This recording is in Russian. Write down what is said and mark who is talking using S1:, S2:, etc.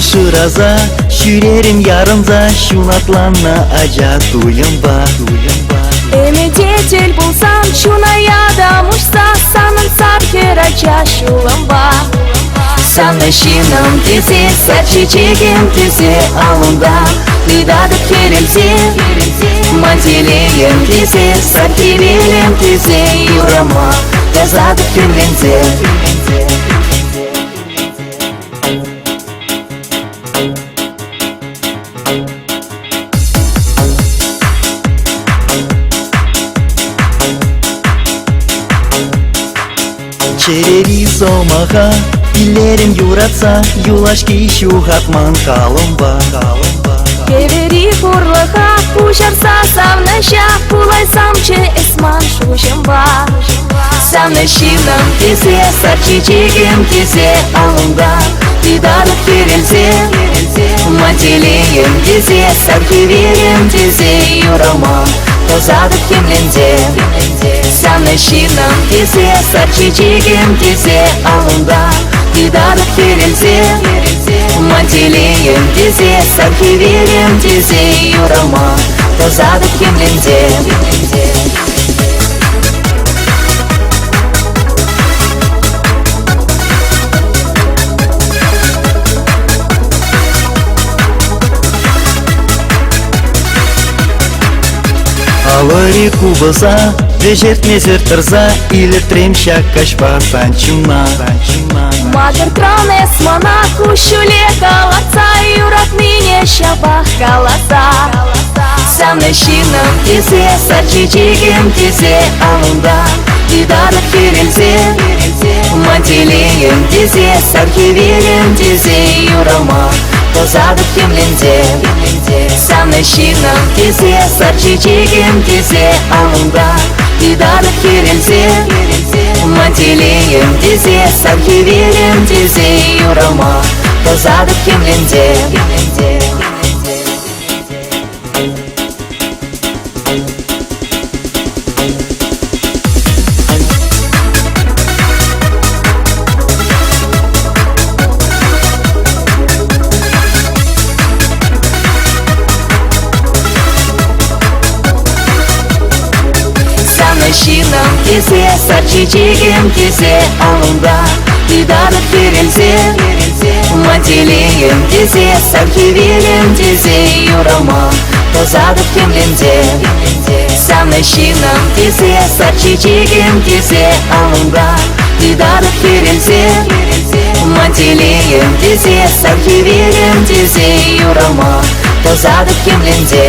S1: шыраза, шүрерім ярымза, шунатланна ажа туйымба.
S2: Эмедетель булсан, шуная мушса, санын сархера чашулымба.
S1: Санны шиным тизе, сачичегем тизе алында, Лидадып керелзе, мантелеем тизе, сархивелем тизе, юрама, Тазадып кемлензе. Черери сомаха, пилерим юратса, юлашки шухатман калымба.
S2: Кевери хурлыха, пушарса самныша, пулайсам че эсман шушымба.
S1: Самны шиным тизе, сарчичегем тизе алында, Лидадып керелзе, мантелеем тизе, сархивелем тизе, юрама, Тазадып кемлензе. Самны шиным тизе, сарчичегем тизе алында, Лидадып керелзе, мантелеем тизе, сархивелем тизе, юрама, Тазадып кемлензе. Алыри кубыза, вежертмезер тырза, Илертрем шаккашпа санчуна.
S2: Магр трон эсмана, кушуле каласа, Юрак мине шабах каласа.
S1: Самны шиным тизе, сарчичегем тизе алында, Лидадып керелзе, мантелеем тизе, сархивелем тизе, юрама, Тазадып кемлензе. Самны шиным тизе, сарчичегем тизе алында, Лидадып керелзе, мантелеем тизе, сархивелем тизе, юрама, Тазадып кемлензе. Шиным тизе, сарчичегем тизе алында, Лидадып керелзе, мантелеем тизе, сархивелем тизе, юрама, Тазадып кемлензе. Самны шиным тизе, сарчичегем тизе алында, Лидадып керелзе, мантелеем тизе, сархивелем тизе, юрама, Тазадып кемлензе.